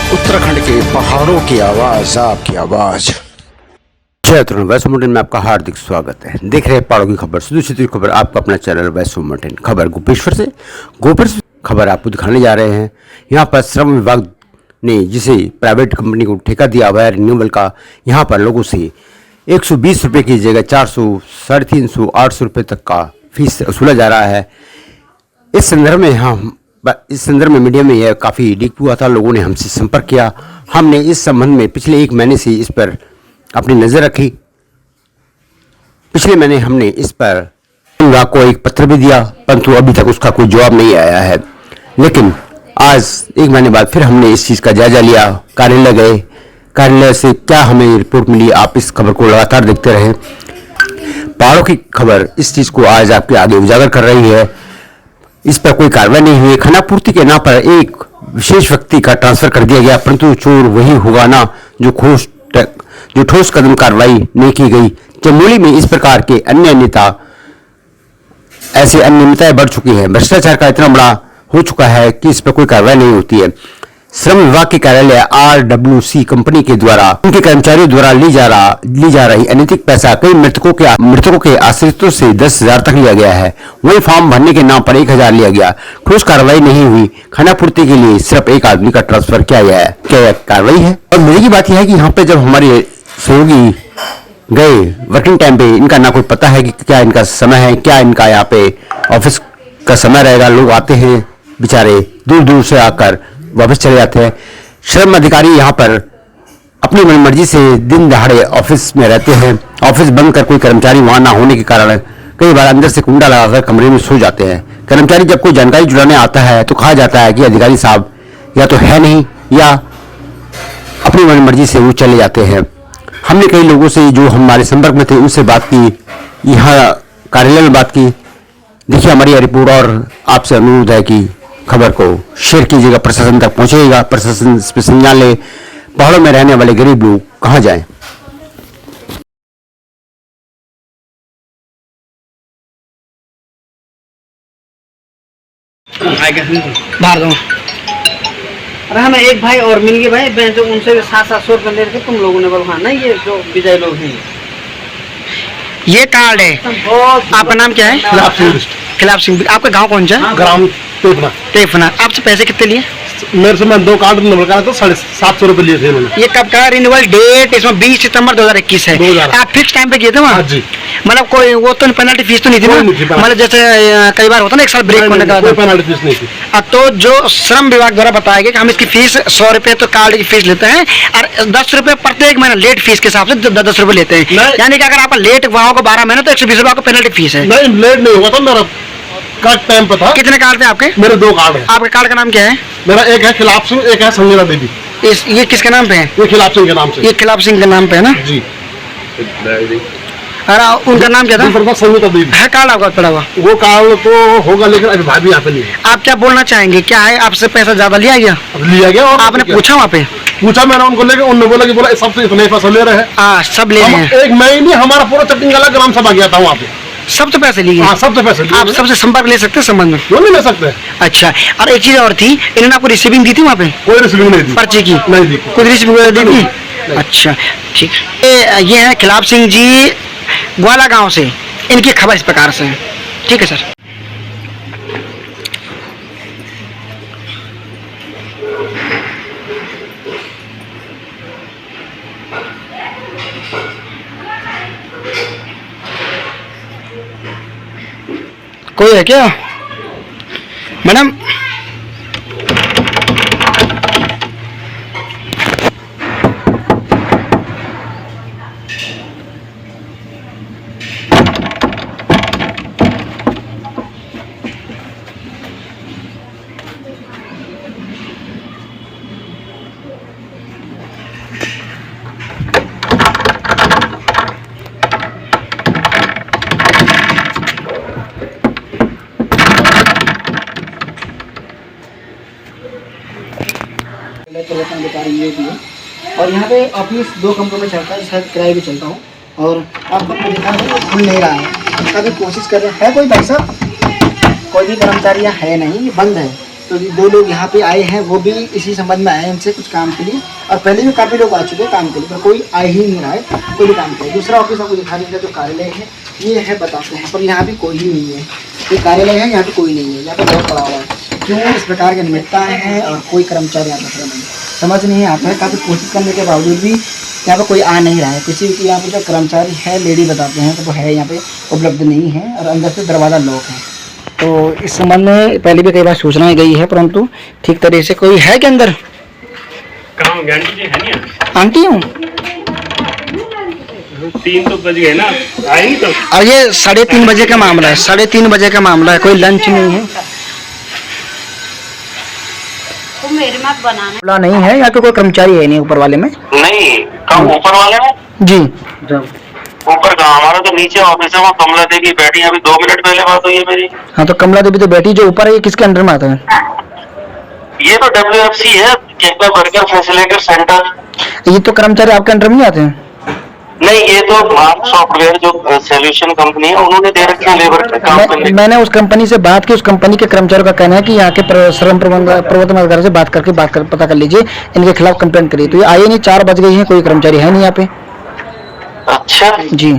उत्तराखंड के पहाड़ों की आवाज, आपकी आवाज। जय तरुण, वैष्णो माउंटेन में आपका हार्दिक स्वागत है। देख रहे हैं पहाड़ों की खबर, सीधी खबर, आपका अपना चैनल वैष्णो माउंटेन खबर। गोपेश्वर से खबर आपको दिखाने जा रहे हैं। यहाँ पर श्रम विभाग ने जिसे प्राइवेट कंपनी को ठेका दिया हुआ है रिन्यूएबल का, यहाँ पर लोगों से 120 रुपये की जगह 400, 350, 800 रुपये तक का फीस वसूला जा रहा है। इस संदर्भ में मीडिया में यह काफ़ी लीक हुआ था। लोगों ने हमसे संपर्क किया। हमने इस संबंध में पिछले 1 महीने से इस पर अपनी नज़र रखी। पिछले महीने हमने इस पर विभाग को एक पत्र भी दिया, परंतु अभी तक उसका कोई जवाब नहीं आया है। लेकिन आज 1 महीने बाद फिर हमने इस चीज़ का जायजा लिया, कार्यालय गए। कार्यालय से क्या हमें रिपोर्ट मिली, आप इस खबर को लगातार देखते रहें। पहाड़ों की खबर इस चीज़ को आज आपके आगे उजागर कर रही है। इस पर कोई कार्रवाई नहीं हुई। खानापूर्ति के नाम पर एक विशेष व्यक्ति का ट्रांसफर कर दिया गया, परंतु चोर वही होगा ना जो ठोस कदम कार्रवाई नहीं की गई। चमोली में इस प्रकार के अन्य अनियमितताएं बढ़ चुकी हैं। भ्रष्टाचार का इतना बड़ा हो चुका है कि इस पर कोई कार्रवाई नहीं होती है। श्रम विभाग के कार्यालय RWC कंपनी के द्वारा उनके कर्मचारियों द्वारा ली जा रही अनैतिक पैसा कई मृतकों के आश्रितों से 10,000 तक लिया गया है। वही फॉर्म भरने के नाम पर 1,000 लिया गया। ठोस कार्रवाई नहीं हुई। खानापूर्ति के लिए सिर्फ एक आदमी का ट्रांसफर किया गया है। क्या यह कार्रवाई है? और मजे की बात यह है कि यहाँ पे जब हमारे सहयोगी गए वर्किंग टाइम पे, इनका ना कोई पता है कि क्या इनका समय है, क्या इनका यहाँ पे ऑफिस का समय रहेगा। लोग आते हैं बेचारे दूर दूर से आकर वापस चले जाते हैं। श्रम अधिकारी यहाँ पर अपनी मनमर्जी से दिन दहाड़े ऑफिस में रहते हैं। ऑफिस बंद कर कोई कर्मचारी वहां ना होने के कारण कई बार अंदर से कुंडा लगाकर कमरे में सो जाते हैं। कर्मचारी जब कोई जानकारी जुटाने आता है तो कहा जाता है कि अधिकारी साहब या तो है नहीं या अपनी मनमर्जी से वो चले जाते हैं। हमने कई लोगों से जो हमारे संपर्क में थे उनसे बात की, यहाँ कार्यालय में बात की। देखिए हमारी यह रिपोर्ट, और आपसे अनुरोध है कि खबर को शेयर कीजिएगा, प्रशासन तक पहुंचेगा, प्रशासन इस पर संज्ञान ले। पहाड़ों में रहने वाले गरीब लोग कहां जाएं? बाहर दो। अरे हमें एक भाई और मिल गए भाई, जो उनसे 700 रुपये ले रहे थे तुम लोगों ने। बोलो हाँ नहीं, ये जो विजय लोग हैं। ये कार्ड है। आपका नाम क्या है? खिलाफ सिंह। आपका गांव कौन सा? ग्राम तेफना। आपसे पैसे कितने लिए? मेरे से मैं 2 कार्ड रिन्यूअल करा तो 750 रुपये लिए थे उन्होंने। ये कब का रिन्यूअल डेट? इसमें 20 सितंबर 2021 है। आप फिक्स टाइम पे किए थे वहाँ? जी। मतलब कोई वो तो पेनल्टी फीस तो नहीं थी ना? मतलब जैसे कई बार होता है ना 1 साल ब्रेक होने का। कोई पेनल्टी फीस नहीं थी। तो जो श्रम विभाग द्वारा बताया गया कि हम इसकी फीस 100 रुपये तो कार्ड की फीस लेते हैं, और 10 रुपये प्रत्येक महीना लेट फीस के हिसाब से 10 रुपये लेते हैं। यानी कि अगर आप लेट हुआ होगा 12 महीने तो 120 रुपये आपको पेनल्टी फीस है। नहीं, लेट नहीं हुआ था, मेरा कार्ड टाइम पे था। कितने कार्ड थे आपके? मेरे 2 कार्ड हैं। आपके कार्ड का नाम क्या है? मेरा एक है खिलाफ सिंह, एक है संजना देवी। ये किसके नाम पे है? ये खिलाफ सिंह के नाम से। ये खिलाफ सिंह के नाम पे है ना जी। अरे उनका नाम क्या था? संगीता देवी है कार्ड आपका पड़ा हुआ? वो कार्ड तो होगा, लेकिन अभी भाभी यहाँ पे नहीं है। आप क्या बोलना चाहेंगे? क्या है, आपसे पैसा ज्यादा लिया गया? लिया गया। और आपने पूछा वहाँ पे? पूछा मैंने उनको, लेके उन्होंने बोला कि बोला सबसे इतने पैसा ले रहे हैं। हाँ, सब ले रहे हैं। एक मैं ही नहीं, हमारा पूरा चट्टिंग गला ग्राम सभा गया था वहाँ पे। सब तो पैसे लिए? हाँ, सबसे पैसे लिए। आप सबसे संपर्क ले सकते हैं संबंध में? क्यों नहीं ले सकते? अच्छा, और एक चीज और थी, इन्होंने आपको रिसीविंग दी थी वहाँ पे? कोई रिसीविंग नहीं दी। पर्ची की नहीं दी। कोई रिसीविंग दी थी? अच्छा ठीक है। ये है खिलाफ सिंह जी, ग्वाला गांव से। इनकी खबर इस प्रकार से है। ठीक है सर। कोई है क्या मैडम? और यहाँ पे ऑफिस 2 कमरों में चलता है, शायद किराए भी चलता हूँ। और आपको दिखा रहा है खुल नहीं रहा है, उसका भी कोशिश कर रहे हैं। है कोई भाई साहब? कोई भी कर्मचारी यहाँ है नहीं, ये बंद है। तो ये 2 लोग यहाँ पे आए हैं, वो भी इसी संबंध में आए हैं इनसे कुछ काम के लिए, और पहले भी काफ़ी लोग आ चुके हैं काम के लिए, पर कोई आ ही नहीं रहा है कोई भी काम के लिए। दूसरा ऑफिस आपको दिखा देंगे जो कार्यालय है ये है, बताते हैं, पर यहाँ भी कोई ही नहीं है। ये कार्यालय है, यहाँ पे कोई नहीं है, यहाँ पे बहुत पड़ा हुआ है। क्यों इस प्रकार की अनियमितताएं हैं और कोई कर्मचारी यहाँ पर नहीं, समझ नहीं आता है। काफ़ी कोशिश करने के बावजूद भी यहाँ पे कोई आ नहीं रहा है। किसी की यहाँ पे जो कर्मचारी है लेडी बताते हैं तो वो है यहाँ पे उपलब्ध नहीं है, और अंदर से दरवाज़ा लॉक है। तो इस संबंध में पहले भी कई बार सूचना गई है, परंतु ठीक तरह से कोई है के अंदर काम गांधी जी है नहीं आंटी हूँ। 3 तो बज गए ना, आएंगे तो। और ये 3:30 बजे का मामला है, 3:30 बजे का मामला है, कोई लंच नहीं है, तो मेरे मत बनाना खुला नहीं है। यहाँ पे कोई कर्मचारी है नहीं ऊपर वाले में। नहीं, कम ऊपर वाले में जी ऊपर का हमारा तो नीचे ऑफिस है, वो कमला देवी बैठी है, अभी 2 मिनट पहले बात हुई है मेरी। हाँ, तो कमला देवी तो बैठी, जो ऊपर है ये किसके अंडर में आता है? ये तो WFC है, केपा बर्गर फैसिलिटेटर सेंटर। ये तो कर्मचारी आपके अंडर में नहीं आते हैं। नहीं, ये तो मार्क सॉफ्टवेयर जो सोल्यूशन कंपनी है उन्होंने दे रखे हैं लेबर का काम करने। मैंने उस कंपनी से बात की, उस कंपनी के कर्मचारियों का कहना है कि यहाँ के श्रम प्रबंधन अधिकारी से बात करके पता कर लीजिए, इनके खिलाफ कंप्लेंट करिए। तो ये आए नहीं, 4 बज गई हैं, कोई कर्मचारी है नहीं यहाँ पे। अच्छा जी,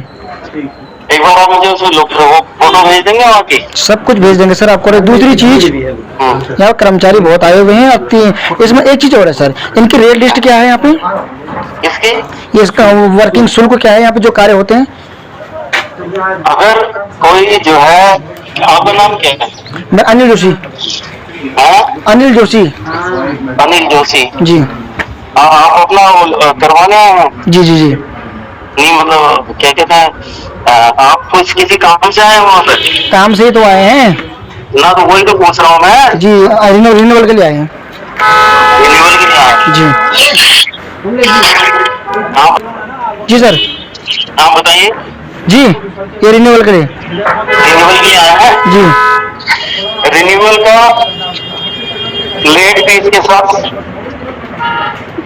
एक बार आप मुझे उसमें फोटो भेज देंगे वहाँ की। सब कुछ भेज देंगे सर आपको। और दूसरी चीज, यहाँ कर्मचारी बहुत आए हुए हैं। अब इसमें एक चीज और है सर, इनकी रेट लिस्ट क्या है यहाँ पे? इसकी ये इसका वर्किंग शुल्क क्या है यहाँ पे जो कार्य होते हैं? अगर कोई जो है, आपका नाम क्या है? मैं अनिल जोशी। हाँ? अनिल जोशी। अनिल जोशी जी आप अपना वो करवाने आए हैं? जी जी जी। नहीं मतलब क्या कहते हैं, आप कुछ किसी काम से आए हैं वहाँ पे? काम से ही तो आए हैं ना, तो वही तो पूछ रहा हूँ मैं। जी, रिन्यूअल के लिए आए हैं रिन्यूअल के लिए आए जी। हैं? जी सर। आप बताइए। जी, ये रिन्यूअल के लिए। रिन्यूअल के लिए आए हैं? जी। रिन्यूअल का लेट फीस के साथ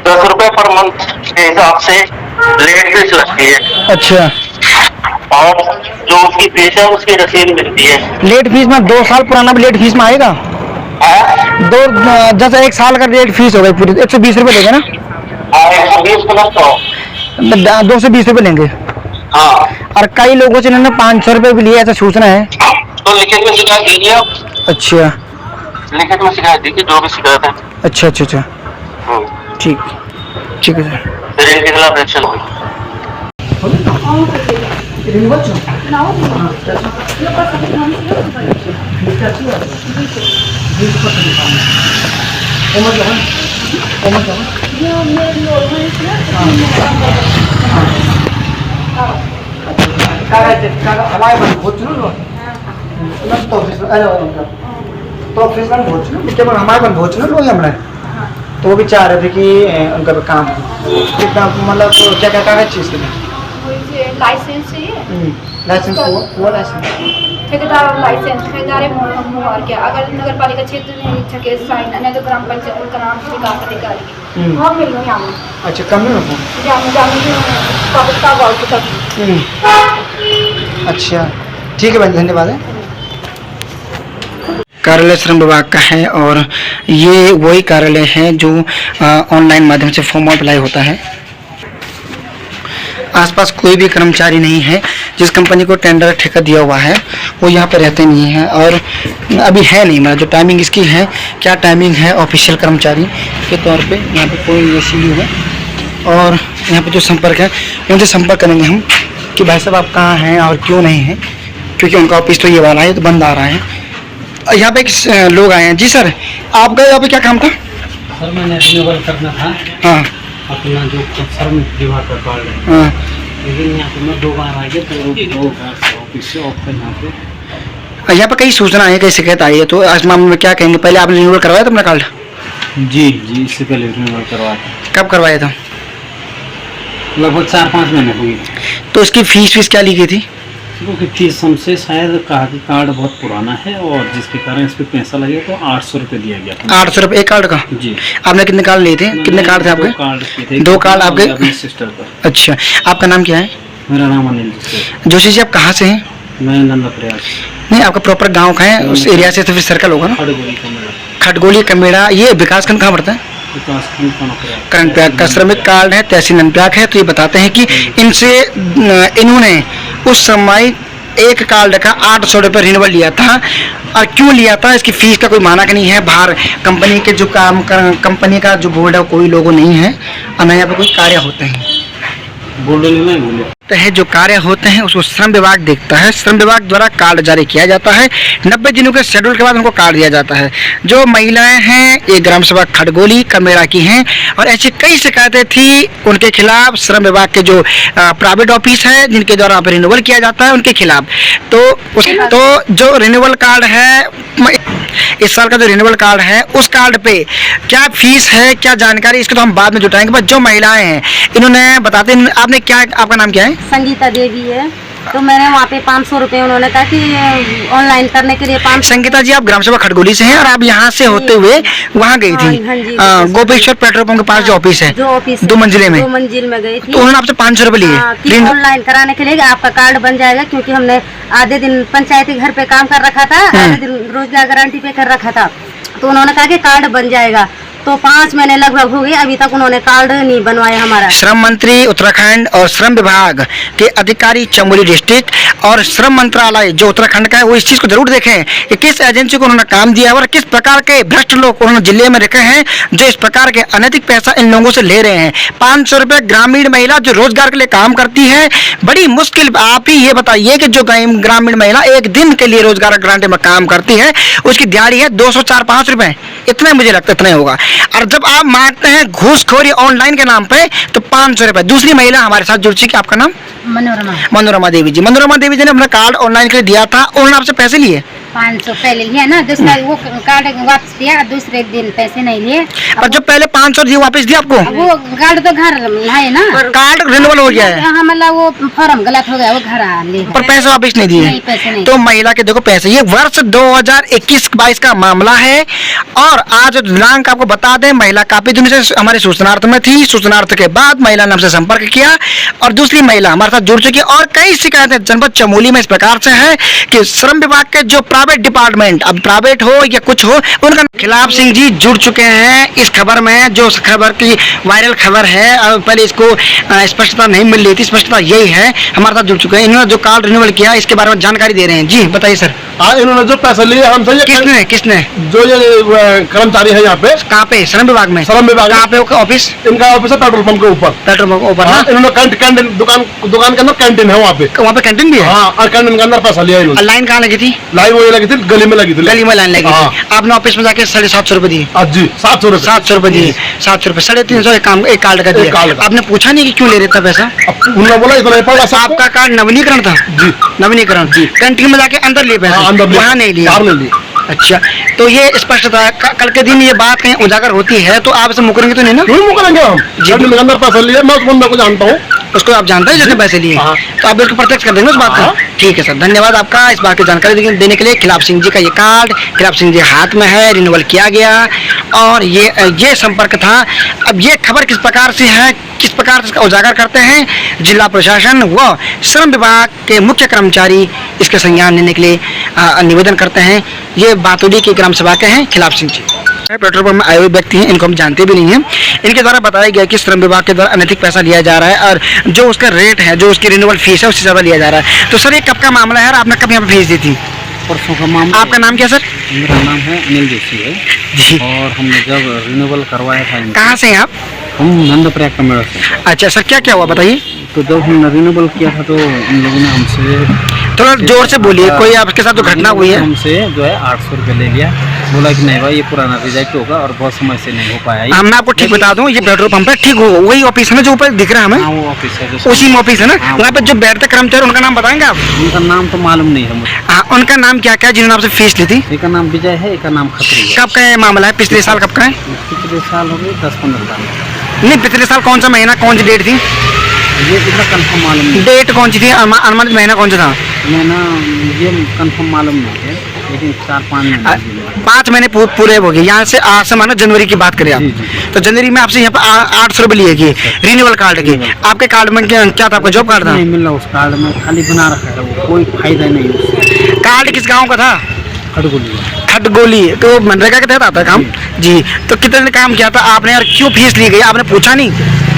10 रुपए पर मंथ के हिसाब से लेट फीस लगती है। अच्छा, और जो उसकी फीस है उसकी रसीद मिलती है। लेट फीस में 2 साल पुराना भी लेट फीस में आएगा? हाँ? जैसे 1 साल का लेट फीस हो गई पूरी 120 रुपये लेंगे ना? 120 प्लस तो 220 रुपये लेंगे। हाँ, और कई लोगों से इन्होंने 500 रुपये भी लिए, ऐसा सूचना है। तो लिखित में शिकायत दीजिए आप। अच्छा लिखित में शिकायत दीजिए, जो भी शिकायत है। अच्छा अच्छा अच्छा, ठीक ठीक है सर। फिर इनके खिलाफ एक्शन होगी। तो वो भी चाह रहे थे कि उनका काम कितना, मतलब क्या क्या कागज चीज के लिए लाइसेंस चाहिए, लाइसेंस वो लाइसेंस ठेकेदार लाइसेंस, ठेकेदार मुहर के, अगर नगर पालिका क्षेत्र में निरीक्षक के साइन, अन्य तो ग्राम पंचायत उनका नाम विकास अधिकारी हाँ मिल रही यहाँ। अच्छा, कम नहीं होता। अच्छा ठीक है भाई, धन्यवाद है। कार्यालय श्रम विभाग का है, और ये वही कार्यालय है जो ऑनलाइन माध्यम से फॉर्म अप्लाई होता है। आसपास कोई भी कर्मचारी नहीं है। जिस कंपनी को टेंडर ठेका दिया हुआ है वो यहाँ पे रहते नहीं हैं, और अभी है नहीं। मतलब जो टाइमिंग इसकी है, क्या टाइमिंग है ऑफिशियल कर्मचारी के तौर पे, यहाँ पे कोई ऐसी नहीं है। और यहाँ पे जो संपर्क है उनसे संपर्क करेंगे हम कि भाई साहब आप कहाँ हैं और क्यों नहीं हैं, क्योंकि उनका ऑफिस तो ये वाला है, तो बंद आ रहा है। यहाँ पे एक लोग आए हैं। जी सर, आपका यहाँ पे क्या काम था? सर मैंने रिन्यूअल करना था हाँ अपना जो श्रम विभाग का कार्ड है, हाँ। लेकिन यहाँ पे मैं 2 बार आ गया, तो ऑफिस से ऑफ यहाँ यहाँ पे कई सूचना है, कई शिकायत आई है, तो आज मामले में क्या कहेंगे? पहले आपने रिन्यूअल करवाया था अपना कार्ड? पे जी इससे पहले रिन्यूअल करवाया था। कब करवाया था? लगभग 4-5 महीने हुई। तो इसकी फीस क्या ली गई थी? क्योंकि फीस हमसे शायद कहा कि कार्ड बहुत पुराना है और जिसके कारण इस पे पैसा लगे, तो 800 रुपये दिया गया था। 800 रुपये एक कार्ड का? जी। आपने कितने कार्ड लिए थे? कितने कार्ड थे आपके? 2 कार्ड थे। 2 कार्ड आपके? अपनी सिस्टर पर। अच्छा, आपका नाम क्या है? मेरा नाम अनिल जोशी जी। आप कहाँ से हैं? मैं नंदा प्रयास। नहीं, आपका प्रॉपर गांव का है, उस एरिया से तो फिर सर्कल होगा ना? खड़गोली का मेरा। खटगोली कमेड़ा, ये विकासखंड कहाँ पड़ता है? विकासखंड कनकपुरा। करंटप्याग का श्रमिक कार्ड है, तहसील नंदप्याग है। तो ये बताते हैं कि इनसे इन्होंने उस समय एक कार्ड का 800 रुपये रिन्यूअल लिया था। और क्यों लिया था, इसकी फीस का कोई मानक नहीं है। बाहर कंपनी के जो कंपनी का जो बोर्ड है कोई लोगो नहीं है, और न यहाँ पर कोई कार्य होते हैं। बोल नहीं बोले तो है जो कार्य होते हैं उसको श्रम विभाग देखता है। श्रम विभाग द्वारा कार्ड जारी किया जाता है। 90 दिनों के शेड्यूल के बाद उनको कार्ड दिया जाता है। जो महिलाएं हैं ये ग्राम सभा खटगोली कमेड़ा की हैं, और ऐसी कई शिकायतें थी उनके खिलाफ। श्रम विभाग के जो प्राइवेट ऑफिस है जिनके द्वारा रिन्यूअल किया जाता है उनके खिलाफ। तो जो रिन्यूअल कार्ड है, इस साल का जो रिन्यूअल कार्ड है उस कार्ड पे क्या फीस है, क्या जानकारी, इसको तो हम बाद में जुटाएंगे। बस जो महिलाएं हैं इन्होंने बताते हैं, आपने क्या, आपका नाम क्या है? संगीता देवी है। तो मैंने वहाँ पे 500 रुपये उन्होंने कहा कि ऑनलाइन करने के लिए 500। संगीता जी, आप ग्राम सभा खटगोली से हैं और आप यहाँ से होते हुए वहाँ गई थी? हाँ जी, गोपेश्वर पेट्रोल पंप के पास जो ऑफिस है, जो ऑफिस 2 मंजिले में, 2 मंजिल में गई थी। तो उन्होंने आपसे 500 रुपये लिए ऑनलाइन कराने के लिए आपका कार्ड बन जाएगा, क्योंकि हमने आधे दिन पंचायती घर पे काम कर रखा था, आधे दिन रोजगार गारंटी पे कर रखा था। तो उन्होंने कहा कि कार्ड बन जाएगा। तो 5 महीने लगभग हो गए, अभी तक उन्होंने कार्ड नहीं बनवाया हमारा। श्रम मंत्री उत्तराखंड और श्रम विभाग के अधिकारी चमोली डिस्ट्रिक्ट और श्रम मंत्रालय जो उत्तराखंड का है वो इस चीज को जरूर देखें कि किस एजेंसी को उन्होंने काम दिया है और किस प्रकार के भ्रष्ट लोग उन्होंने जिले में रखे हैं जो इस प्रकार के अनैतिक पैसा इन लोगों से ले रहे हैं। 500 रुपये ग्रामीण महिला जो रोजगार के लिए काम करती है, बड़ी मुश्किल। आप ही ये बताइए कि जो ग्रामीण महिला एक दिन के लिए रोजगार गारंटी में काम करती है उसकी दिहाड़ी है 204-5 रुपए, इतने मुझे लगता है इतने होगा। और जब आप मांगते हैं घूसखोरी ऑनलाइन के नाम पे तो 500 रुपए। दूसरी महिला हमारे साथ जुड़ चुकी, आपका नाम? मनोरमा देवी जी। मनोरमा देवी जी ने अपना कार्ड ऑनलाइन के लिए दिया था, उन्होंने आपसे पैसे लिए? 500 पहले लिया ना, दूसरा वो कार्ड वापस दिया, दूसरे दिन पैसे नहीं लिए। पर जो पहले 500 दिए वापस दिया आपको? वो कार्ड तो घर है ना, कार्ड रिन्यूअल हो गया है। हाँ, मतलब वो फॉर्म गलत हो गया, वो घर ले पर पैसे वापस नहीं दिए? पैसे नहीं। तो महिला के देखो पैसे, ये वर्ष 2021-22 का मामला है। और आज दिनांक आपको बता दें, महिला काफी दिन से हमारे सूचनार्थ में थी। सूचनार्थ के बाद महिला ने हमसे संपर्क किया और दूसरी महिला हमारे साथ जुड़ चुकी है। और कई शिकायतें जनपद चमोली में इस प्रकार से है कि श्रम विभाग के जो प्राइवेट डिपार्टमेंट, अब प्राइवेट हो या कुछ हो, उनका खिलाफ सिंह जी जुड़ चुके हैं इस खबर में। जो खबर की वायरल खबर है, पहले इसको स्पष्टता नहीं मिल रही थी, स्पष्टता यही है, हमारे साथ जुड़ चुके हैं। इन्होंने जो कार्ड रिन्यूअल किया इसके बारे में जानकारी दे रहे हैं। जी बताइए सर। हाँ, इन्होंने जो पैसा लिए हमसे, किसने जो ये कर्मचारी है यहाँ पे, कहाँ पे? श्रम विभाग में? श्रम विभाग। कहाँ पे ऑफिस? इनका ऑफिस है पेट्रोल पंप के ऊपर। पेट्रोल पंप ऊपर? हाँ, इन्होंने कैंटीन, दुकान के अंदर कैंटीन है वहाँ पे। वहाँ पे कैंटीन भी है? हाँ, और कैंटीन के अंदर पैसा लिया इन्होंने। लाइन कहाँ लगी थी? लाइन वही लगी थी, गली में लगी थी। गली में लाइन लगी थी। आपने ऑफिस में जाके 750 रुपए दिए? जी, 700 रुपए। 700 रुपए दिए। 700 रुपए, 350 एक कार्ड का दिया। आपने पूछा नहीं कि क्यों ले रहे था पैसा? उन्होंने बोला इतना ही पड़ा। आपका कार्ड नवीनीकरण था? जी, नवीनीकरण। कैंटीन में जाके अंदर लिए पैसे? वहाँ नहीं लिए? अच्छा, तो ये स्पष्ट था। कल के दिन ये बात कहीं उजागर होती है तो आप इसे मुकरेंगे तो नहीं ना? क्यों मुकरेंगे हम? जब में अंदर पैसा लिए, मैं उस बंदे को जानता हूँ। उसको आप जानते हैं जिसने पैसे लिए? तो आप बिल्कुल प्रत्यक्ष कर देंगे उस बात को? ठीक है सर, धन्यवाद आपका इस बात की जानकारी देने के लिए। खिलाफ सिंह जी का ये कार्ड खिलाफ सिंह जी हाथ में है, रिन्यूअल किया गया और ये संपर्क था। अब ये खबर किस प्रकार से है, किस प्रकार से इसका उजागर करते हैं जिला प्रशासन व श्रम विभाग के मुख्य कर्मचारी, इसके संज्ञान लेने के लिए निवेदन करते हैं। ये बातोली के ग्राम सभा के हैं खिलाफ सिंह जी। पेट्रोल पंप में आए हुए व्यक्ति हैं, इनको हम जानते भी नहीं हैं। इनके द्वारा बताया गया कि श्रम विभाग के द्वारा अनैतिक पैसा लिया जा रहा है और जो उसका रेट है, जो उसकी रिन्यूअल फीस है उससे ज़्यादा लिया जा रहा है। तो सर ये कब का मामला है और आपने कब यहाँ पे फीस दी थी? परसों का मामला। आपका नाम क्या सर? मेरा नाम है अनिल जोशी है जी। और हमने जब रिन्यूअल करवाया था, कहाँ से हैं आप? हम नंदप्रयाग कमेड़ा से। अच्छा सर, क्या क्या हुआ बताइए? तो जब हमने रिन्यूअल किया था तो इन लोगों ने हमसे, थोड़ा जोर से बोलिए, कोई आपके साथ जो घटना हुई है। हमसे जो है 800 रुपये ले लिया। बोला कि नहीं भाई ये पुराना रिजेक्ट होगा और बहुत समय से नहीं हो पाया। मैं आपको ठीक बता दूं, ये पेट्रोल पंप है, ठीक हो वही ऑफिस है ना जो ऊपर दिख रहा है हमें? हाँ, वो ऑफिस है, उसी में ऑफिस है ना? वहाँ पे जो बैठते कर्मचारी उनका नाम बताएंगे आप? उनका नाम तो मालूम नहीं है मुझे। हाँ, उनका नाम क्या क्या जिन्होंने आपसे फीस ली थी? एक का नाम विजय है, एक का नाम खत्री है। कब का ये मामला है? पिछले साल कब का है? पिछले साल हो गए 10-15 साल। नहीं, पिछले साल कौन सा महीना, कौन सी डेट थी? ये इतना कंफर्म मालूम नहीं। डेट कौन सी थी, अनुमानित महीना कौन सा था? मैं ना ये कंफर्म मालूम नहीं है, लेकिन 4-5 महीने 5 महीने पूरे हो गए। यहाँ से आज से मानो जनवरी की बात करें आप, तो जनवरी में आपसे यहाँ पे 800 रुपये लिए किए रिन्यूअल कार्ड के। आपके कार्ड में क्या था? आपका जॉब कार्ड था? नहीं मिल रहा उस कार्ड में, खाली बना रखा है वो, कोई फायदा नहीं उससे। कार्ड किस गाँव का था? खटगोली। खटगोली, तो मनरेगा के तहत आता है काम जी। तो कितने दिन काम किया था आपने और क्यों फीस ली गई, आपने पूछा नहीं?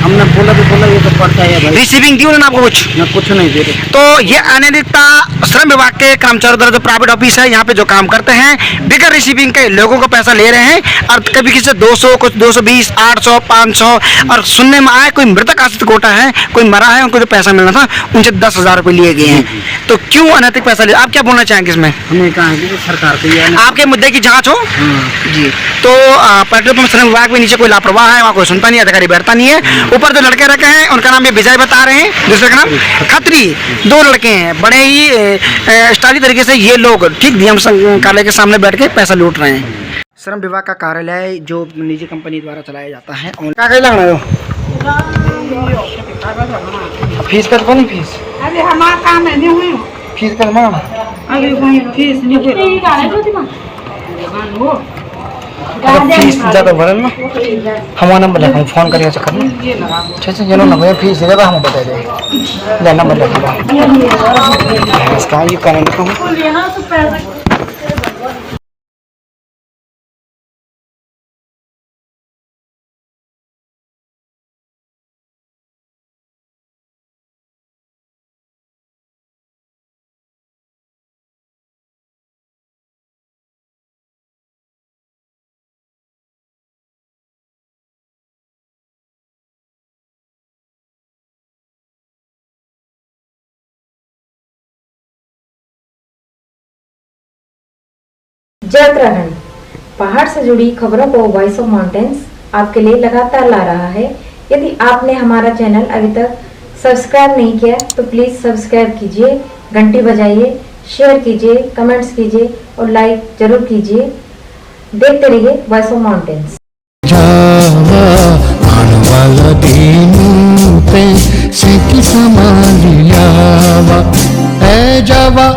हमने बोला ये तो पड़ता है भाई, रिसीविंग दी उन्होंने आपको कुछ? ना कुछ नहीं दे रहे। तो ये अनैतिकता श्रम विभाग के कर्मचारियों द्वारा जो प्राइवेट ऑफिस है यहाँ पे जो काम करते हैं बिगर रिसीविंग के लोगों को पैसा ले रहे हैं, और कभी किसी से 200, कुछ 220, 800, 500, और सुनने में आया कोई मृतक आश्रित कोटा है, कोई मरा है, उनको जो पैसा मिलना था उनसे 10,000 रुपये लिए गए हैं। तो क्यों अनैतिक पैसा ले, आप क्या बोलना चाहेंगे इसमें? हमने कहा है कि सरकार को ये आपके मुद्दे की जांच हो जी। तो पेट्रोल पंप श्रम विभाग में नीचे कोई लापरवाह है, वहाँ कोई सुनता नहीं, अधिकारी बैठता नहीं है। ऊपर जो लड़के रखे हैं उनका नाम ये विजय बता रहे हैं, दूसरे का नाम खत्री, 2 लड़के हैं। बड़े ही स्टाइली तरीके से ये लोग ठीक डीएम कार्यालय के सामने बैठ के पैसा लूट रहे हैं। श्रम विभाग का कार्यालय जो निजी कंपनी द्वारा चलाया जाता है। क्या कहीं लग रहे हो? फीस कर नहीं फीस? अरे हमारा काम है नहीं हुई फीस कर मांग अभी कोई फीस नहीं हुई फीस ज़्यादा भरल ना हमारा नंबर लिखा फोन करिए चक्कर में अच्छा जनो नंबर फीस दे हम बता दे नंबर लिखा इसका ये करने को जय उत्तराखंड पहाड़ से जुड़ी खबरों को वॉइस ऑफ माउंटेन्स आपके लिए लगातार ला रहा है। यदि आपने हमारा चैनल अभी तक सब्सक्राइब नहीं किया तो प्लीज सब्सक्राइब कीजिए, घंटी बजाइए, शेयर कीजिए, कमेंट्स कीजिए और लाइक जरूर कीजिए। देखते रहिए voice of mountains. A Java